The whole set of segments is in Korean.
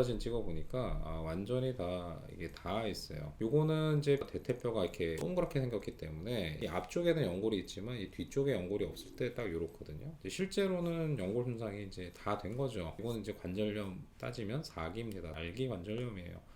사진 찍어보니까 완전히 다 이게 닿아 있어요. 요거는 이제 대퇴뼈가 이렇게 동그랗게 생겼기 때문에 이 앞쪽에는 연골이 있지만 이 뒤쪽에 연골이 없을 때 딱 요렇거든요. 실제로는 연골 손상이 이제 다 된 거죠. 이거는 이제 관절염 따지면 4기입니다. 말기 관절염이에요.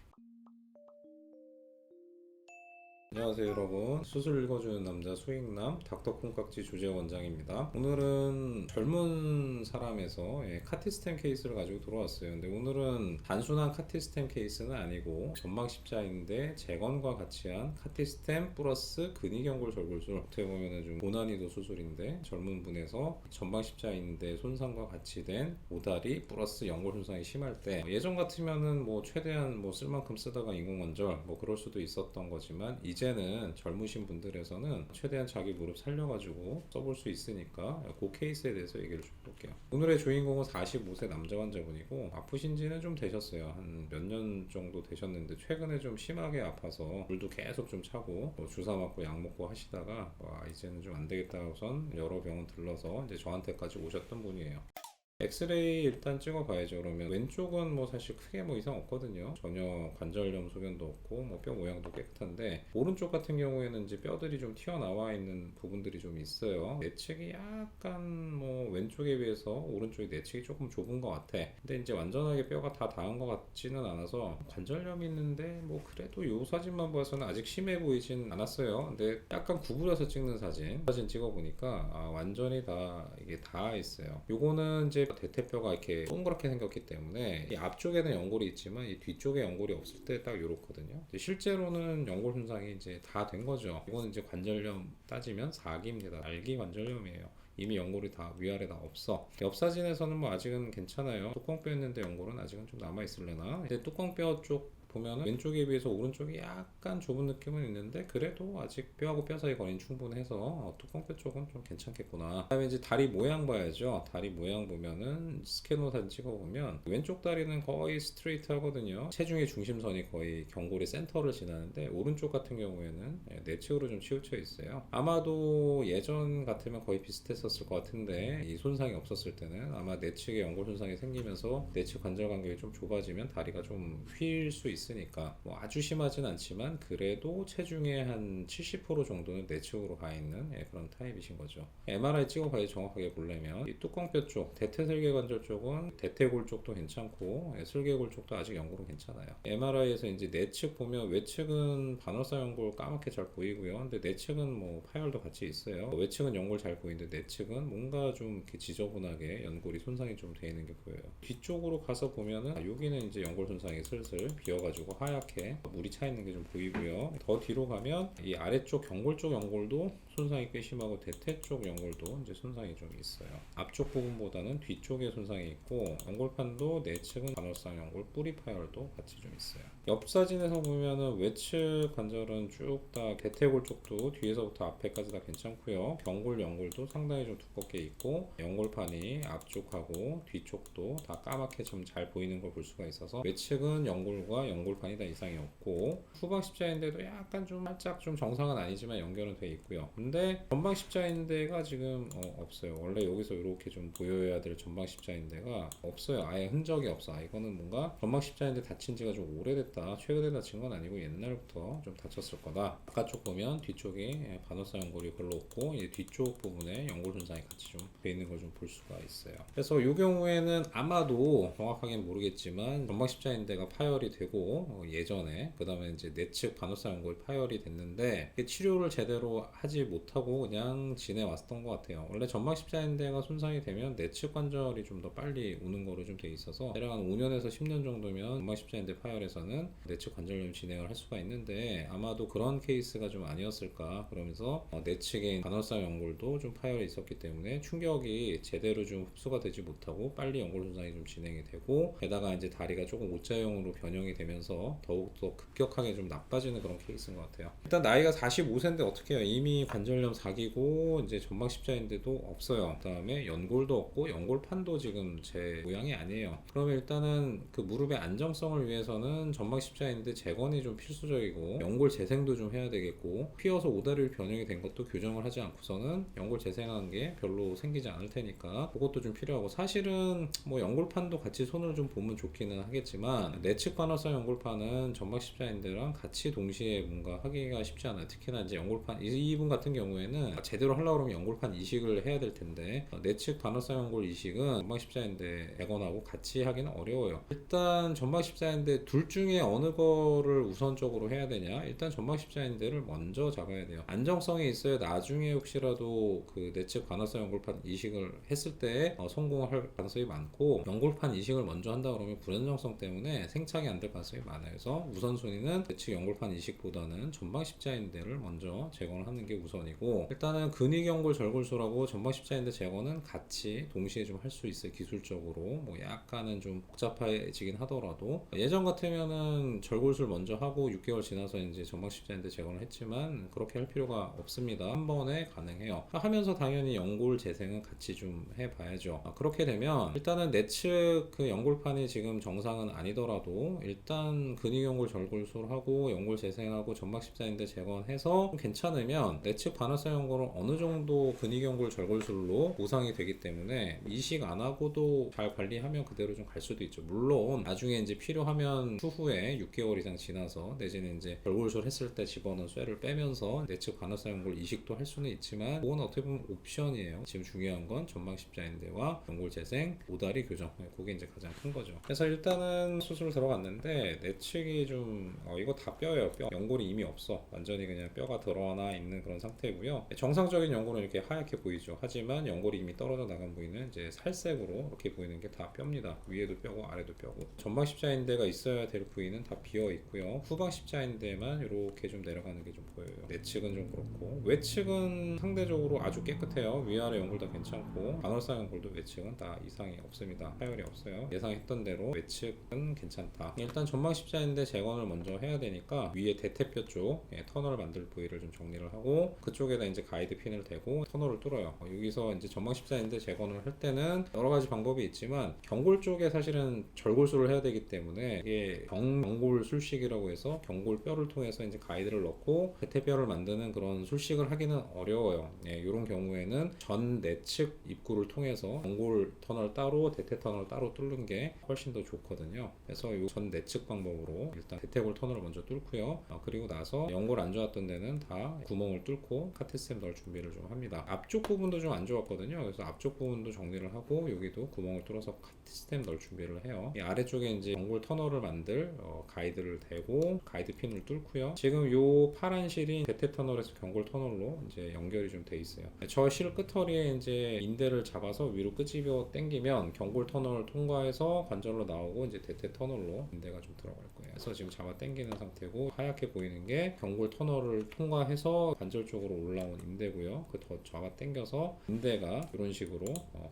안녕하세요 여러분, 수술 읽어주는 남자 수익남 닥터 콩깍지 주재 원장입니다. 오늘은 젊은 사람에서 카티스템 케이스를 가지고 들어왔어요. 근데 오늘은 단순한 카티스템 케이스는 아니고 전방십자인대 재건과 같이 한 카티스템 플러스 근위경골 절골술, 어떻게 보면 좀 고난이도 수술인데 젊은 분에서 전방십자인대 손상과 같이 된 오다리 플러스 연골 손상이 심할 때, 예전 같으면은 뭐 최대한 뭐 쓸 만큼 쓰다가 인공관절 뭐 그럴 수도 있었던 거지만 이제는 젊으신 분들에서는 최대한 자기 무릎 살려가지고 써볼 수 있으니까 그 케이스에 대해서 얘기를 좀 볼게요. 오늘의 주인공은 45세 남자 환자분이고 아프신 지는 좀 되셨어요. 한 몇 년 정도 되셨는데 최근에 좀 심하게 아파서 물도 계속 좀 차고 주사 맞고 약 먹고 하시다가 이제는 좀 안 되겠다 우선 여러 병원 들러서 이제 저한테까지 오셨던 분이에요. 엑스레이 일단 찍어봐야죠. 그러면 왼쪽은 뭐 사실 크게 뭐 이상 없거든요. 전혀 관절염 소견도 없고 뭐 뼈 모양도 깨끗한데, 오른쪽 같은 경우에는 이제 뼈들이 좀 튀어나와 있는 부분들이 좀 있어요. 내측이 약간 뭐 왼쪽에 비해서 오른쪽이 내측이 조금 좁은 것 같아. 근데 이제 완전하게 뼈가 다 닿은 것 같지는 않아서 관절염이 있는데 뭐 그래도 요 사진만 봐서는 아직 심해 보이진 않았어요. 근데 약간 구부려서 찍는 사진 찍어보니까 완전히 다 이게 닿아 있어요. 요거는 이제 대퇴뼈가 이렇게 동그랗게 생겼기 때문에 이 앞쪽에는 연골이 있지만 이 뒤쪽에 연골이 없을 때 딱 요렇거든요. 실제로는 연골 손상이 이제 다 된 거죠. 이거는 이제 관절염 따지면 4기입니다. 말기 관절염이에요. 이미 연골이 다 위아래 다 없어. 옆 사진에서는 뭐 아직은 괜찮아요. 뚜껑뼈였는데 연골은 아직은 좀 남아 있을래나. 근데 뚜껑뼈 쪽 보면은 왼쪽에 비해서 오른쪽이 약간 좁은 느낌은 있는데 그래도 아직 뼈하고 뼈 사이 거리는 충분해서 뚜껑뼈 쪽은 좀 괜찮겠구나. 그다음에 이제 다리 모양 봐야죠. 다리 모양 보면은 스캐너 사진 찍어보면 왼쪽 다리는 거의 스트레이트 하거든요. 체중의 중심선이 거의 경골의 센터를 지나는데 오른쪽 같은 경우에는 내측으로 좀 치우쳐 있어요. 아마도 예전 같으면 거의 비슷했었을 것 같은데 이 손상이 없었을 때는 아마 내측에 연골 손상이 생기면서 내측 관절 간격이 좀 좁아지면 다리가 좀 휠 수 있으니까 뭐 아주 심하진 않지만 그래도 체중의 한 70% 정도는 내측으로 가 있는 그런 타입이신 거죠. MRI 찍어봐야 정확하게 보려면 이 뚜껑뼈 쪽, 대퇴설계관절 쪽은 대퇴골 쪽도 괜찮고 슬개골 쪽도 아직 연골은 괜찮아요. MRI에서 이제 내측 보면 외측은 반월사 연골 까맣게 잘 보이고요. 근데 내측은 뭐 파열도 같이 있어요. 외측은 연골 잘 보이는데 내측은 뭔가 좀 이렇게 지저분하게 연골이 손상이 좀 돼 있는 게 보여요. 뒤쪽으로 가서 보면은 여기는 이제 연골 손상이 슬슬 비어가지고 하얗게 물이 차 있는 게 좀 보이고요. 더 뒤로 가면 이 아래쪽 경골 쪽 연골도 손상이 꽤 심하고 대퇴 쪽 연골도 이제 손상이 좀 있어요. 앞쪽 부분보다는 뒤쪽에 손상이 있고 연골판도 내측은 반월상 연골 뿌리 파열도 같이 좀 있어요. 옆 사진에서 보면은 외측 관절은 쭉 다 대퇴골 쪽도 뒤에서부터 앞에까지 다 괜찮고요. 경골 연골도 상당히 좀 두껍게 있고 연골판이 앞쪽하고 뒤쪽도 다 까맣게 좀 잘 보이는 걸 볼 수가 있어서 외측은 연골과 연골판이 다 이상이 없고 후방 십자인대도 약간 좀 살짝 좀 정상은 아니지만 연결은 돼 있고요. 근데 전방 십자인대가 지금 없어요. 원래 여기서 이렇게 좀 보여야 될 전방 십자인대가 없어요. 아예 흔적이 없어. 이거는 뭔가 전방 십자인대 다친 지가 좀 오래됐다. 최근에 다친 건 아니고 옛날부터 좀 다쳤을 거다. 바깥쪽 보면 뒤쪽에 반월사 연골이 별로 없고 이제 뒤쪽 부분에 연골 손상이 같이 좀 돼 있는 걸 좀 볼 수가 있어요. 그래서 이 경우에는 아마도 정확하게는 모르겠지만 전방 십자인대가 파열이 되고 예전에 그 다음에 이제 내측 반월사 연골이 파열이 됐는데 치료를 제대로 하지 못하고 그냥 지내왔던 것 같아요. 원래 전방 십자인대가 손상이 되면 내측 관절이 좀 더 빨리 오는 거로 좀 돼 있어서 대략 한 5년에서 10년 정도면 전방 십자인대 파열에서는 내측 관절염 진행을 할 수가 있는데 아마도 그런 케이스가 좀 아니었을까 그러면서 내측에 반월사 연골도 좀 파열이 있었기 때문에 충격이 제대로 좀 흡수가 되지 못하고 빨리 연골 손상이 좀 진행이 되고 게다가 이제 다리가 조금 O자형으로 변형이 되면서 되면서 더욱더 급격하게 좀 나빠지는 그런 케이스인 것 같아요. 일단 나이가 45세인데 어떻게 해요? 이미 관절염 4기고 이제 전방 십자인대도 없어요. 그다음에 연골도 없고 연골판도 지금 제 모양이 아니에요. 그러면 일단은 그 무릎의 안정성을 위해서는 전방 십자인대 재건이 좀 필수적이고 연골 재생도 좀 해야 되겠고 휘어서 오다리로 변형이 된 것도 교정을 하지 않고서는 연골 재생하는 게 별로 생기지 않을 테니까 그것도 좀 필요하고 사실은 뭐 연골판도 같이 손을 좀 보면 좋기는 하겠지만 내측 관절성 연골판은 전방 십자인대랑 같이 동시에 뭔가 하기가 쉽지 않아요. 특히나 이제 연골판 이분 같은 경우에는 제대로 하려고 그러면 연골판 이식을 해야 될 텐데 내측 관절성 연골 이식은 전방 십자인대 재건하고 같이 하기는 어려워요. 일단 전방 십자인대 둘 중에 어느 거를 우선적으로 해야 되냐? 일단 전방 십자인대를 먼저 잡아야 돼요. 안정성이 있어야 나중에 혹시라도 그 내측 관절성 연골판 이식을 했을 때 성공할 가능성이 많고 연골판 이식을 먼저 한다 그러면 불안정성 때문에 생착이 안 될 가능성이 많아요. 그래서 우선순위는 내측 연골판 이식보다는 전방 십자인대를 먼저 재건을 하는 게 우선이고 일단은 근위경골 절골술하고 전방 십자인대 재건은 같이 동시에 좀 할 수 있어요. 기술적으로 뭐 약간은 좀 복잡해지긴 하더라도 예전 같으면은 절골술 먼저 하고 6개월 지나서 이제 전방 십자인대 재건을 했지만 그렇게 할 필요가 없습니다. 한 번에 가능해요. 하면서 당연히 연골 재생은 같이 좀 해봐야죠. 그렇게 되면 일단은 내측 그 연골판이 지금 정상은 아니더라도 일단 근위경골 절골술하고 연골 재생하고 전방 십자인대 재건해서 좀 괜찮으면 내측 관절성 연골은 어느 정도 근위경골 절골술로 보상이 되기 때문에 이식 안 하고도 잘 관리하면 그대로 좀 갈 수도 있죠. 물론 나중에 이제 필요하면 추후에 6개월 이상 지나서 내지는 이제 절골술 했을 때 집어넣은 쇠를 빼면서 내측 관절성 연골 이식도 할 수는 있지만 그건 어떻게 보면 옵션이에요. 지금 중요한 건 전방 십자인대와 연골 재생, 오다리 교정 그게 이제 가장 큰 거죠. 그래서 일단은 수술 들어갔는데 내측이 좀 이거 다 뼈예요. 뼈 연골이 이미 없어. 완전히 그냥 뼈가 드러나 있는 그런 상태고요. 정상적인 연골은 이렇게 하얗게 보이죠. 하지만 연골이 이미 떨어져 나간 부위는 이제 살색으로 이렇게 보이는 게 다 뼈입니다. 위에도 뼈고 아래도 뼈고 전방 십자인대가 있어야 될 부위는 다 비어 있고요. 후방 십자인대만 이렇게 좀 내려가는 게 좀 보여요. 내측은 좀 그렇고 외측은 상대적으로 아주 깨끗해요. 위아래 연골 다 괜찮고 관절성 연골도 외측은 다 이상이 없습니다. 파열이 없어요. 예상했던 대로 외측은 괜찮다. 일단 전방 십자인대 재건을 먼저 해야 되니까 위에 대퇴뼈 쪽 터널 만들 부위를 좀 정리를 하고 그쪽에다 이제 가이드 핀을 대고 터널을 뚫어요. 여기서 이제 전방 십자인대 재건을 할 때는 여러 가지 방법이 있지만 경골 쪽에 사실은 절골술을 해야 되기 때문에 이게 경골 술식이라고 해서 경골 뼈를 통해서 이제 가이드를 넣고 대퇴뼈를 만드는 그런 술식을 하기는 어려워요. 이런 경우에는 전 내측 입구를 통해서 경골 터널 따로 대퇴 터널 따로 뚫는 게 훨씬 더 좋거든요. 그래서 이 전 내측 방법으로 일단 대퇴골 터널을 먼저 뚫고요. 그리고 나서 연골 안 좋았던 데는 다 구멍을 뚫고 카테스템 넣을 준비를 좀 합니다. 앞쪽 부분도 좀 안 좋았거든요. 그래서 앞쪽 부분도 정리를 하고 여기도 구멍을 뚫어서 카테스템 넣을 준비를 해요. 이 아래쪽에 이제 연골 터널을 만들 가이드를 대고 가이드 핀을 뚫고요. 지금 요 파란 실이 대퇴 터널에서 경골 터널로 이제 연결이 좀 돼 있어요. 저 실 끝허리에 이제 인대를 잡아서 위로 끄집어 당기면 경골 터널을 통과해서 관절로 나오고 이제 대퇴 터널로 인대가 좀 들어갈 거예요. 그래서 지금 잡아 당기는 상태고 하얗게 보이는 게 경골 터널을 통과해서 관절 쪽으로 올라온 인대고요. 그 더 잡아 당겨서 인대가 이런 식으로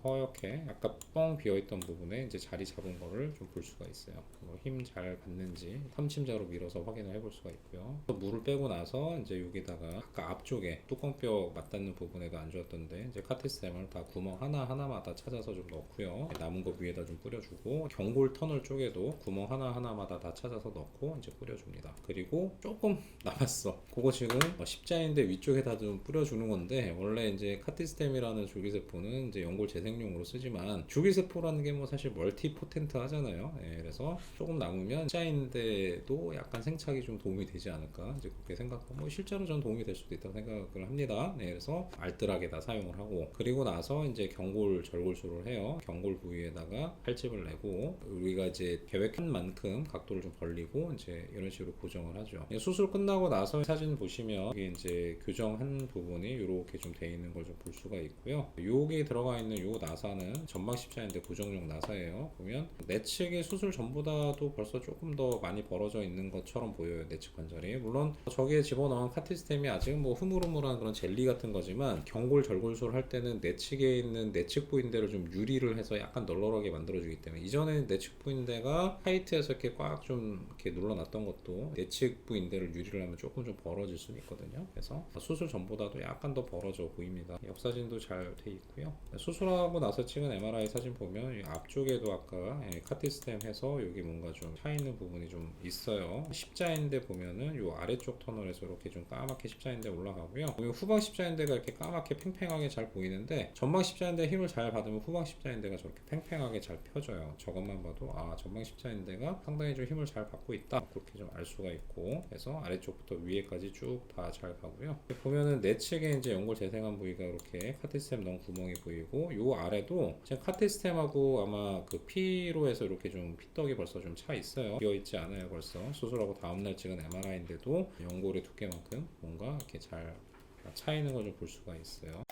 허옇게 약간 뻥 비어있던 부분에 이제 자리 잡은 거를 좀 볼 수가 있어요. 힘 잘 받는지 탐침자로 밀어서 확인을 해볼 수가 있고요. 물을 빼고 나서 이제 여기다가 아까 앞쪽에 뚜껑뼈 맞닿는 부분에도 안 좋았던데 이제 카테스템을 다 구멍 하나마다 찾아서 좀 넣고요. 남은 거 위에다 좀 뿌려주고 경골 터널 쪽에도 구멍 하나마다 다 찾아서 넣고 이제 뿌려줍니다. 그리고 조금 남았어. 그거 지금 십자인대 위쪽에다 좀 뿌려주는 건데 원래 이제 카티스템이라는 줄기세포는 이제 연골 재생용으로 쓰지만 줄기세포라는 게 뭐 사실 멀티 포텐트 하잖아요. 그래서 조금 남으면 십자인대도 약간 생착이 좀 도움이 되지 않을까 이제 그렇게 생각하고 실제로 저는 도움이 될 수도 있다고 생각을 합니다. 그래서 알뜰하게 다 사용을 하고 그리고 나서 이제 경골 절골술을 해요. 경골 부위에다가 팔집을 내고 우리가 이제 계획한 만큼 각도를 좀 벌리고 이제 이런 식으로 고정을 하죠. 수술 끝나고 나서 사진 보시면 이게 이제 교정한 부분이 이렇게 좀 돼 있는 걸 좀 볼 수가 있고요. 여기 들어가 있는 요 나사는 전방 십자인대 고정용 나사예요. 보면 내측이 수술 전보다도 벌써 조금 더 많이 벌어져 있는 것처럼 보여요. 내측 관절이. 물론 저기에 집어넣은 카티스템이 아직은 뭐 흐물흐물한 그런 젤리 같은 거지만 경골 절골술 할 때는 내측에 있는 내측 부인대를 좀 유리를 해서 약간 널널하게 만들어주기 때문에 이전에는 내측 부인대가 타이트해서 이렇게 꽉 꽉 좀 이렇게 눌러놨던 것도 내측부 인대를 유리를 하면 조금 좀 벌어질 수는 있거든요. 그래서 수술 전보다도 약간 더 벌어져 보입니다. 옆사진도 잘 돼 있고요. 수술하고 나서 찍은 MRI 사진 보면 이 앞쪽에도 아까 카티스템 해서 여기 뭔가 좀 차 있는 부분이 좀 있어요. 십자인대 보면은 요 아래쪽 터널에서 이렇게 좀 까맣게 십자인대 올라가고요. 후방 십자인대가 이렇게 까맣게 팽팽하게 잘 보이는데 전방 십자인대 힘을 잘 받으면 후방 십자인대가 저렇게 팽팽하게 잘 펴져요. 저것만 봐도 아 전방 십자인대가 상당히 좀 힘을 잘 받고 있다, 그렇게 좀 알 수가 있고, 그래서 아래쪽부터 위에까지 쭉 다 잘 가고요. 보면은 내측에 이제 연골 재생한 부위가 이렇게 카티스템 넣은 구멍이 보이고, 요 아래도 지금 카티스템하고 아마 그 피로에서 이렇게 좀 피떡이 벌써 좀 차 있어요. 비어 있지 않아요. 벌써 수술하고 다음날 찍은 MRI인데도 연골의 두께만큼 뭔가 이렇게 잘 차 있는 걸 좀 볼 수가 있어요.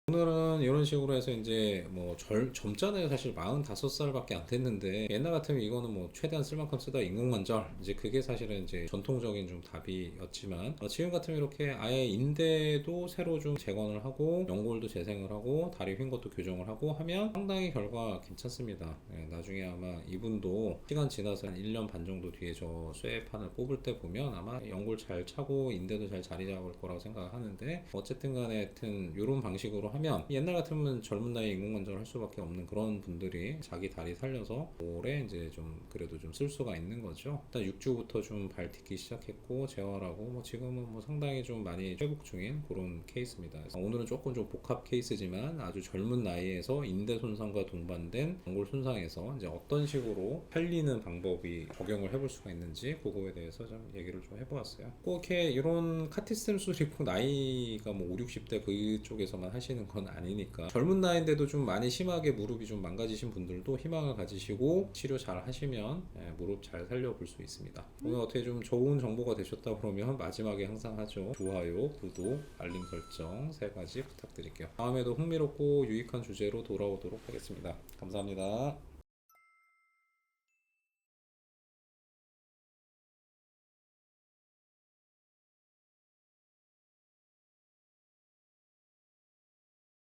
오늘은 이런 식으로 해서 이제 뭐 젊잖아요. 사실 45살밖에 안 됐는데, 옛날 같으면 이거는 뭐 최대한 쓸 만큼 쓰다 인공관절, 이제 그게 사실은 이제 전통적인 좀 답이었지만, 지금 같으면 이렇게 아예 인대도 새로 좀 재건을 하고 연골도 재생을 하고 다리 휜 것도 교정을 하고 하면 상당히 결과 괜찮습니다. 나중에 아마 이분도 시간 지나서 한 1년 반 정도 뒤에 저 쇠판을 뽑을 때 보면 아마 연골 잘 차고 인대도 잘 자리 잡을 거라고 생각하는데, 어쨌든 간에 하여튼 이런 방식으로 하면 옛날 같으면 젊은 나이에 인공관절을 할 수밖에 없는 그런 분들이 자기 다리 살려서 오래 이제 좀 그래도 좀 쓸 수가 있는 거죠. 일단 6주부터 좀 발 딛기 시작했고 재활하고 뭐 지금은 뭐 상당히 좀 많이 회복 중인 그런 케이스입니다. 오늘은 조금 좀 복합 케이스지만 아주 젊은 나이에서 인대 손상과 동반된 연골 손상에서 이제 어떤 식으로 살리는 방법이 적용을 해볼 수가 있는지 그거에 대해서 좀 얘기를 좀 해보았어요. 꼭 이렇게 이런 카티스템 수술이 꼭 나이가 뭐 5, 60대 그쪽에서만 하시는 건 아니니까, 젊은 나이인데도 좀 많이 심하게 무릎이 좀 망가지신 분들도 희망을 가지시고 치료 잘 하시면 무릎 잘 살려볼 수 있습니다. 오늘 어떻게 좀 좋은 정보가 되셨다 그러면 마지막에 항상 하죠. 좋아요, 구독, 알림 설정 3가지 부탁드릴게요. 다음에도 흥미롭고 유익한 주제로 돌아오도록 하겠습니다. 감사합니다.